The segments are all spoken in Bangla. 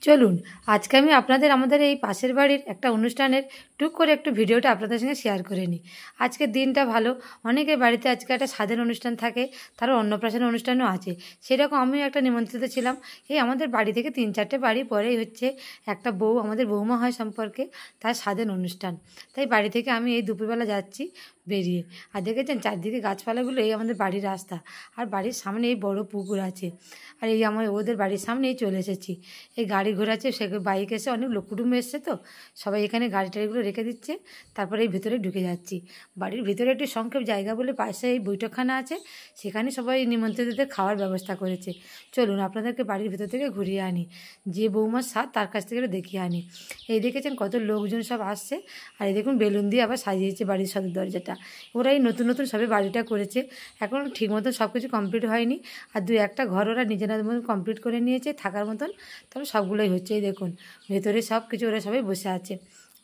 চলুন আজকে আমি আপনাদের আমাদের এই পাশের বাড়ির একটা অনুষ্ঠানের টুক করে একটু ভিডিওটা আপনাদের সঙ্গে শেয়ার করে নিই। আজকের দিনটা ভালো, অনেকের বাড়িতে আজকে একটা স্বাদের অনুষ্ঠান থাকে, তারও অন্নপ্রাশন অনুষ্ঠানও আছে। সেরকম আমিও একটা নিমন্ত্রিত ছিলাম। এই আমাদের বাড়ি থেকে 3-4টে বাড়ি পরেই হচ্ছে একটা বউ, আমাদের বৌমা হয় সম্পর্কে, তার স্বাদের অনুষ্ঠান। তাই বাড়ি থেকে আমি এই দুপুরবেলা যাচ্ছি বেরিয়ে, আর দেখেছেন চারদিকে গাছপালাগুলো, এই আমাদের বাড়ির রাস্তা, আর বাড়ির সামনে এই বড় পুকুর আছে। আর এই আমার ওদের বাড়ির সামনেই চলে এসেছি। এই গাড়ি ঘোরাচ্ছে, সে বাইক এসে, অনেক লোক কুটুম্ব এসছে তো সবাই এখানে গাড়ি টাড়িগুলো রেখে দিচ্ছে, তারপরে এই ভিতরে ঢুকে যাচ্ছি। বাড়ির ভিতরে একটু সংক্ষেপ জায়গা বলে পাশে এই বৈঠকখানা আছে, সেখানে সবাই নিমন্ত্রিতদের খাওয়ার ব্যবস্থা করেছে। চলুন আপনাদেরকে বাড়ির ভিতর থেকে ঘুরিয়ে আনি, যে বৌমার স্বাদ তার কাছ থেকে দেখিয়ে আনি। এই দেখেছেন কত লোকজন সব আসছে, আর এই দেখুন বেলুন দিয়ে আবার সাজিয়েছে বাড়ির সদর দরজাটা। ওরা এই নতুন নতুন সবে বাড়িটা করেছে, এখন ঠিক মতন সব কিছু কমপ্লিট হয়নি, আর একটা ঘর ওরা নিজেদের মতন কমপ্লিট করে নিয়েছে থাকার মতন। তবে সবগুলোই হচ্ছে, এই দেখুন ভেতরে সব কিছু ওরা সবাই বসে আছে।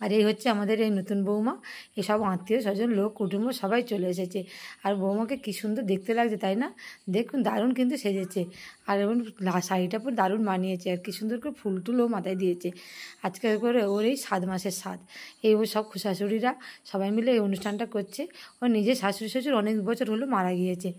আর এই হচ্ছে আমাদের এই নতুন বৌমা, এসব আত্মীয় স্বজন লোক কুটুম্ব সবাই চলে এসেছে। আর বৌমাকে কী সুন্দর দেখতে লাগছে তাই না? দেখুন দারুণ কিন্তু সেজেছে, আর এবং শাড়িটা পুরো দারুণ মানিয়েছে, আর কী সুন্দর করে ফুল টুলও মাথায় দিয়েছে। আজকে করে ওর এই 7 মাসের স্বাদ। এই ও সব শাশুড়িরা সবাই মিলে এই অনুষ্ঠানটা করছে। ওর নিজের শাশুড়ি শ্বশুর অনেক বছর হলো মারা গিয়েছে,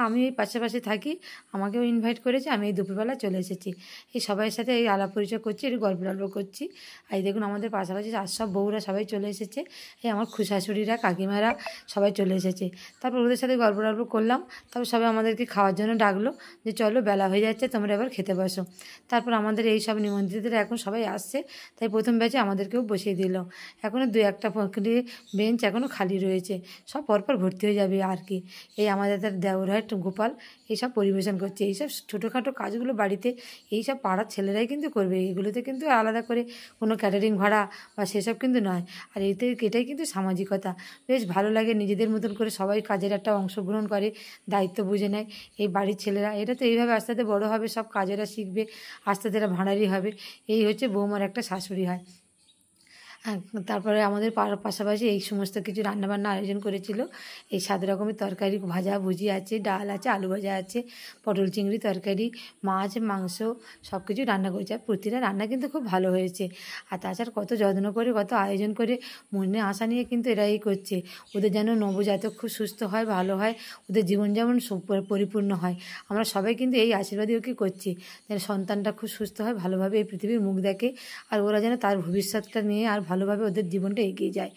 আমি এই পাশাপাশি থাকি, আমাকেও ইনভাইট করেছে, আমি এই দুপুরবেলা চলে এসেছি। এই সবাইয়ের সাথে এই আলাপ পরিচয় করছি, একটু গল্প করছি। আর এই দেখুন আমাদের পাশাপাশি আর সব বউরা সবাই চলে এসেছে, এই আমার শাশুড়িরা কাকিমারা সবাই চলে এসেছে। তারপর ওদের সাথে গল্প করলাম, তারপর সবাই আমাদেরকে খাওয়ার জন্য ডাকলো, যে চলো বেলা হয়ে যাচ্ছে, তোমরা এবার খেতে বসো। তারপর আমাদের এই সব নিমন্ত্রিতরা এখন সবাই আসছে, তাই প্রথম ব্যাচে আমাদেরকেও বসিয়ে দিল। এখনও 2-1টা বেঞ্চ এখনও খালি রয়েছে, সব পরপর ভর্তি হয়ে যাবে আর কি। এই আমাদের তার দেওর হয় গোপাল, এইসব পরিবেশন করছে। এইসব ছোটোখাটো কাজগুলো বাড়িতে এইসব পাড়ার ছেলেরাই কিন্তু করবে, এগুলোতে কিন্তু আলাদা করে কোনো ক্যাটারিং ভাড়া বা সেসব কিন্তু নয়। আর এটাই কিন্তু সামাজিকতা, বেশ ভালো লাগে, নিজেদের মতন করে সবাই কাজের একটা অংশগ্রহণ করে, দায়িত্ব বুঝে নেয়। এই বাড়ির ছেলেরা এটা তো এইভাবে আস্তে আস্তে বড়ো হবে, সব কাজেরা শিখবে, আস্তে আস্তে এরা ভাঁড়ারি হবে। এই হচ্ছে বৌমার একটা শাশুড়ি হয়। হ্যাঁ, তারপরে আমাদের পাশাপাশি এই সমস্ত কিছু রান্নাবান্না আয়োজন করেছিল। এই 7 রকমের তরকারি, ভাজা ভুজি আছে, ডাল আছে, আলু ভাজা আছে, পটল চিংড়ি তরকারি, মাছ মাংস সব কিছু রান্না করেছে। আর প্রতিটা রান্না কিন্তু খুব ভালো হয়েছে। আর তাছাড়া কত যত্ন করে, কত আয়োজন করে, মনে আশা নিয়ে কিন্তু এরা এই করছে, ওদের যেন নবজাতক খুব সুস্থ হয়, ভালো হয়, ওদের জীবন যেমন পরিপূর্ণ হয়। আমরা সবাই কিন্তু এই আশীর্বাদই ওকে করছি, যেন সন্তানটা খুব সুস্থ হয়, ভালোভাবে এই পৃথিবীর মুখ দেখে, আর ওরা যেন তার ভবিষ্যৎটা নিয়ে আর ভালোভাবে ওদের জীবনটা এগিয়ে যায়।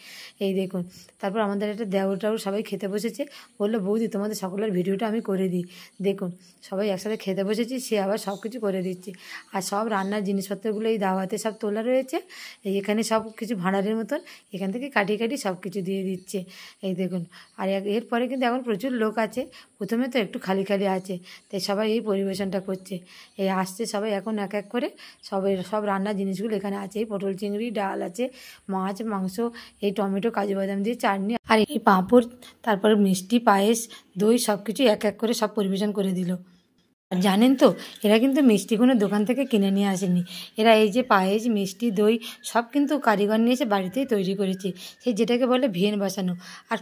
এই দেখুন, তারপর আমাদের একটা দেওরটাও সবাই খেতে বসেছে, বললো বৌদি তোমাদের সকলের ভিডিওটা আমি করে দিই। দেখুন সবাই একসাথে খেতে বসেছি, সে আবার সব কিছু করে দিচ্ছে। আর সব রান্নার জিনিসপত্রগুলো এই দাওয়াতে সব তোলা রয়েছে, এখানে সব কিছু ভাঁড়ারের মতন, এখান থেকে কাটিয়ে সব কিছু দিয়ে দিচ্ছে। এই দেখুন, আর এরপরে কিন্তু এখন প্রচুর লোক আছে, প্রথমে তো একটু খালি খালি আছে, তাই সবাই এই পরিবেশনটা করছে। এই আসছে সবাই এখন এক এক করে, সব রান্নার জিনিসগুলো এখানে আছে, এই পটল চিংড়ি, ডাল আছে, মাছ মাংস, এই টমেটো কাজু বাদাম দিয়ে চাটনি, আর এই পাঁপড়, তারপরে মিষ্টি, পায়েস, দই সব কিছু এক এক করে সব পরিবেশন করে দিল। আর জানেন তো, এরা কিন্তু মিষ্টি কোনো দোকান থেকে কিনে নিয়ে আসেনি, এরা এই যে পায়েস, মিষ্টি, দই সব কিন্তু কারিগর নিয়ে এসে বাড়িতেই তৈরি করেছে, সেই যেটাকে বলে ভেন বসানো। আর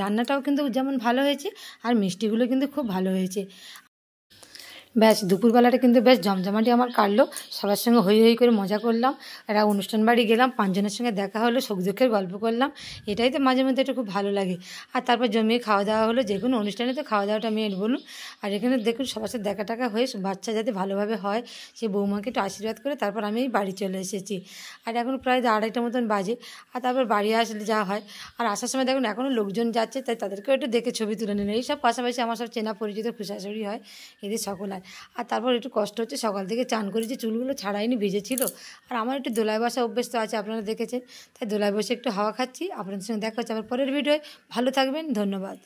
রান্নাটাও কিন্তু যেমন ভালো হয়েছে, আর মিষ্টিগুলো কিন্তু খুব ভালো হয়েছে। ব্যাস দুপুরবেলাটা কিন্তু বেশ জমজমাটি আমার কাটলো, সবার সঙ্গে হই হই করে মজা করলাম। একটা অনুষ্ঠান বাড়ি গেলাম, 5 জনের সঙ্গে দেখা হলো, সুখ দুঃখের গল্প করলাম, এটাই তো মাঝে মধ্যে একটু খুব ভালো লাগে। আর তারপর জমিয়ে খাওয়া দাওয়া হলো, যে কোনো অনুষ্ঠানে তো খাওয়া দাওয়াটা মেন বলুন। আর এখানে দেখুন সবার সাথে দেখা টাকা হয়ে বাচ্চা যাতে ভালোভাবে হয়, সেই বৌমাকে একটু আশীর্বাদ করে তারপর আমি বাড়ি চলে এসেছি। আর এখন প্রায় 2:30টা মতন বাজে। আর তারপর বাড়ি আসলে যাওয়া হয়, আর আসার সময় দেখুন এখনও লোকজন যাচ্ছে, তাই তাদেরকেও একটু দেখে ছবি তুলে নিল। এইসব পাশাপাশি আমার সব চেনা পরিচিত খুশাশুড়ি হয়, এদের সকল। আর তারপর একটু কষ্ট হচ্ছে, সকাল থেকে চান করেছি, চুলগুলো ছাড়াইনি, ভিজেছিল। আর আমার একটু দোলায় বসা অভ্যেস তো আছে, আপনারা দেখেছেন, তাই দোলায় বসে একটু হাওয়া খাচ্ছি। আপনাদের সঙ্গে দেখা হচ্ছে আবার পরের ভিডিওয়। ভালো থাকবেন, ধন্যবাদ।